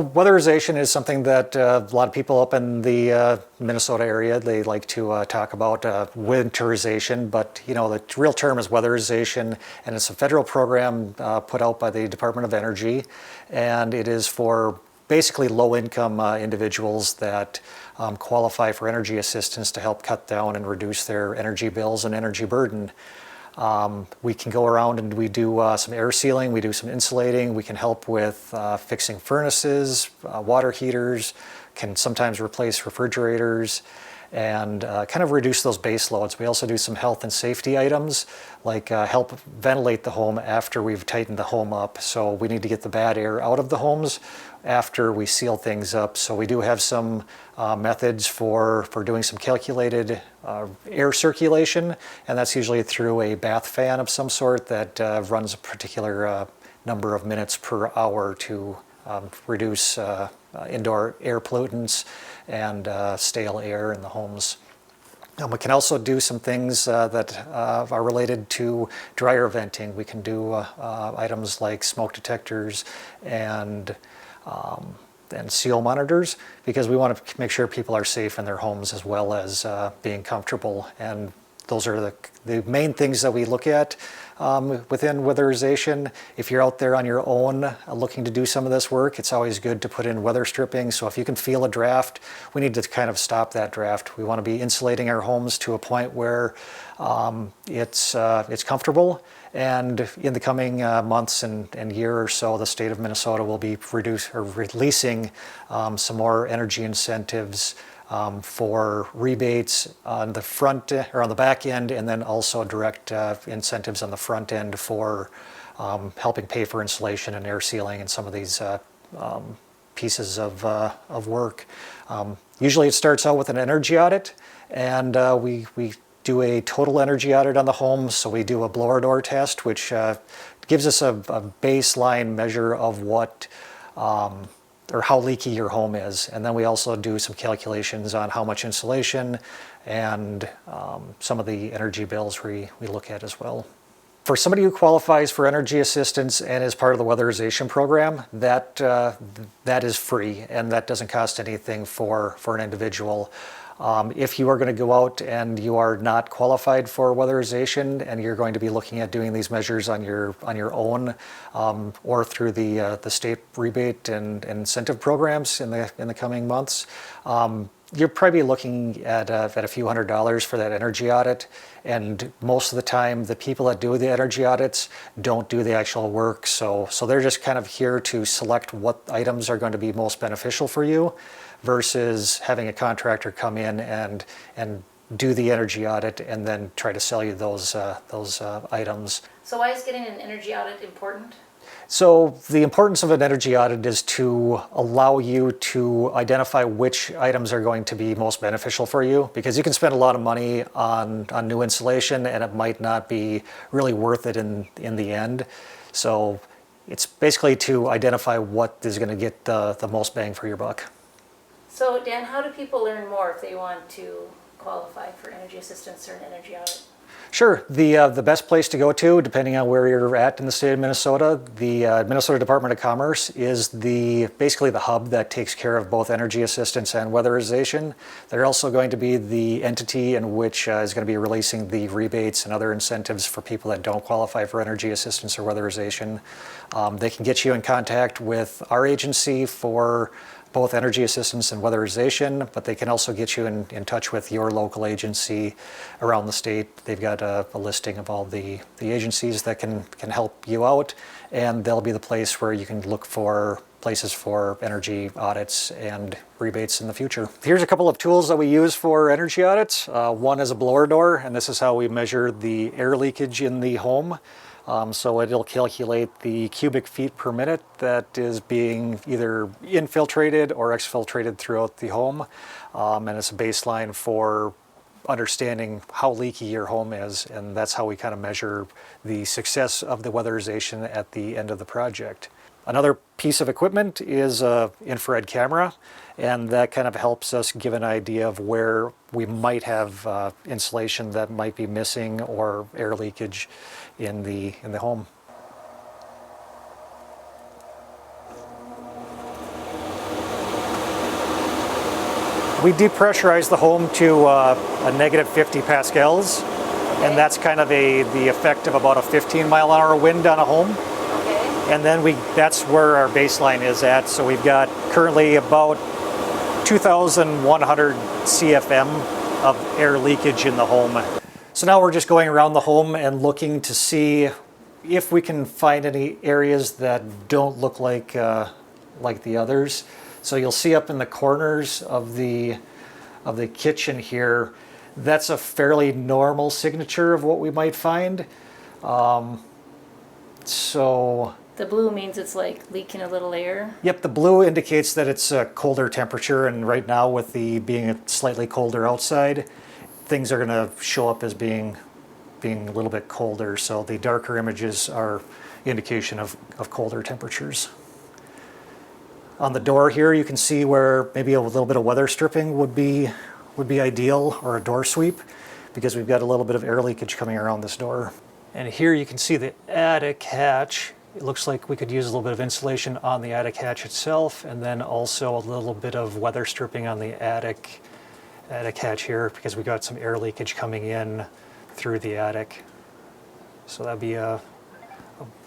Weatherization is something that a lot of people up in the Minnesota area, they like to talk about winterization, but you know, the real term is weatherization, and it's a federal program put out by the Department of Energy, and it is for basically low-income individuals that qualify for energy assistance to help cut down and reduce their energy bills and energy burden. We can go around and we do some air sealing, we do some insulating, we can help with fixing furnaces, water heaters, can sometimes replace refrigerators, and kind of reduce those base loads. We also do some health and safety items, like help ventilate the home after we've tightened the home up. So we need to get the bad air out of the homes after we seal things up. So we do have some methods for doing some calculated air circulation, and that's usually through a bath fan of some sort that runs a particular number of minutes per hour to reduce indoor air pollutants and stale air in the homes. We can also do some things that are related to dryer venting. We can do items like smoke detectors and seal monitors, because we want to make sure people are safe in their homes as well as being comfortable. And those are the main things that we look at within weatherization. If you're out there on your own looking to do some of this work, it's always good to put in weather stripping. So if you can feel a draft, we need to kind of stop that draft. We want to be insulating our homes to a point where it's comfortable. And in the coming months and year or so, the state of Minnesota will be releasing some more energy incentives for rebates on the front or on the back end, and then also direct incentives on the front end for helping pay for insulation and air sealing and some of these pieces of work. Usually it starts out with an energy audit, and we do a total energy audit on the home. So we do a blower door test, which gives us a baseline measure of what or how leaky your home is. And then we also do some calculations on how much insulation and some of the energy bills we look at as well. For somebody who qualifies for energy assistance and is part of the weatherization program, that is free, and that doesn't cost anything for an individual. If you are going to go out and you are not qualified for weatherization and you're going to be looking at doing these measures on your own or through the state rebate and incentive programs in the coming months, you're probably looking at a few $100s for that energy audit. And most of the time, the people that do the energy audits don't do the actual work. So they're just kind of here to select what items are going to be most beneficial for you, versus having a contractor come in and do the energy audit and then try to sell you those items. So why is getting an energy audit important? So the importance of an energy audit is to allow you to identify which items are going to be most beneficial for you, because you can spend a lot of money on new insulation and it might not be really worth it in the end. So it's basically to identify what is going to get the most bang for your buck. So Dan, how do people learn more if they want to qualify for energy assistance or an energy audit? Sure. The best place to go to, depending on where you're at in the state of Minnesota, the Minnesota Department of Commerce is basically the hub that takes care of both energy assistance and weatherization. They're also going to be the entity in which is going to be releasing the rebates and other incentives for people that don't qualify for energy assistance or weatherization. They can get you in contact with our agency for both energy assistance and weatherization, but they can also get you in touch with your local agency around the state. They've got a listing of all the agencies that can help you out, and they'll be the place where you can look for places for energy audits and rebates in the future. Here's a couple of tools that we use for energy audits. One is a blower door, and this is how we measure the air leakage in the home. So it'll calculate the cubic feet per minute that is being either infiltrated or exfiltrated throughout the home. And it's a baseline for understanding how leaky your home is, and that's how we kind of measure the success of the weatherization at the end of the project. Another piece of equipment is an infrared camera, and that kind of helps us give an idea of where we might have insulation that might be missing or air leakage in the home. We depressurize the home to a negative 50 pascals, and that's kind of the effect of about a 15-mile-an-hour wind on a home. Okay. And then that's where our baseline is at. So we've got currently about 2,100 CFM of air leakage in the home. So now we're just going around the home and looking to see if we can find any areas that don't look like the others. So you'll see up in the corners of the kitchen here, that's a fairly normal signature of what we might find. So The blue means it's like leaking a little air. yep, the blue indicates that it's a colder temperature, and right now with the being slightly colder outside, things are going to show up as being a little bit colder. So the darker images are indication of colder temperatures. On the door here, you can see where maybe a little bit of weather stripping would be ideal, or a door sweep, because we've got a little bit of air leakage coming around this door. And here you can see the attic hatch. It looks like we could use a little bit of insulation on the attic hatch itself, and then also a little bit of weather stripping on the attic hatch here, because we got some air leakage coming in through the attic. So that'd be a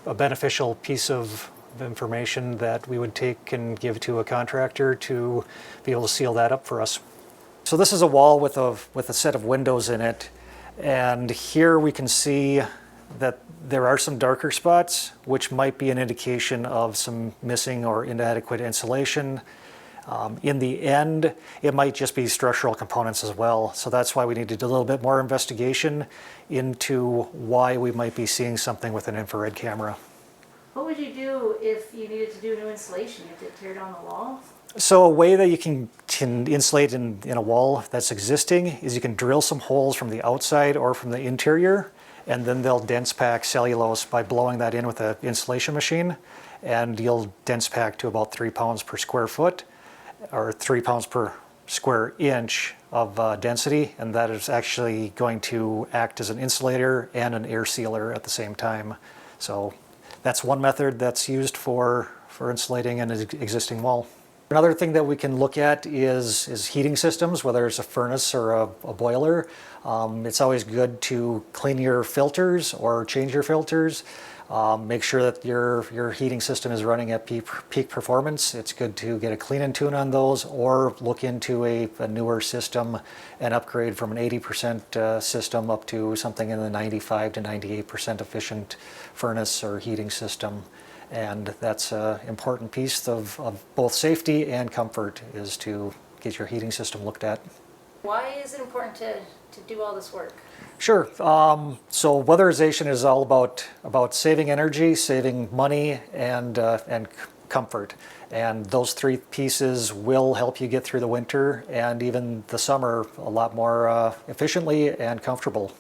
beneficial piece of information that we would take and give to a contractor to be able to seal that up for us. So this is a wall with a set of windows in it, and here we can see that there are some darker spots, which might be an indication of some missing or inadequate insulation. In the end, it might just be structural components as well. So that's why we need to do a little bit more investigation into why we might be seeing something with an infrared camera. What would you do if you needed to do new insulation? You have to tear down the wall? So a way that you can insulate in a wall that's existing is you can drill some holes from the outside or from the interior, and then they'll dense pack cellulose by blowing that in with an insulation machine, and you'll dense pack to about 3 pounds per square foot, or 3 pounds per square inch of density, and that is actually going to act as an insulator and an air sealer at the same time. So that's one method that's used for insulating an existing wall. Another thing that we can look at is heating systems, whether it's a furnace or a boiler. It's always good to clean your filters or change your filters. Make sure that your heating system is running at peak performance. It's good to get a clean and tune on those, or look into a newer system and upgrade from an 80% system up to something in the 95 to 98% efficient furnace or heating system. And that's an important piece of both safety and comfort, is to get your heating system looked at. Why is it important to do all this work? Sure. So weatherization is all about saving energy, saving money, and comfort. And those three pieces will help you get through the winter and even the summer a lot more efficiently and comfortable.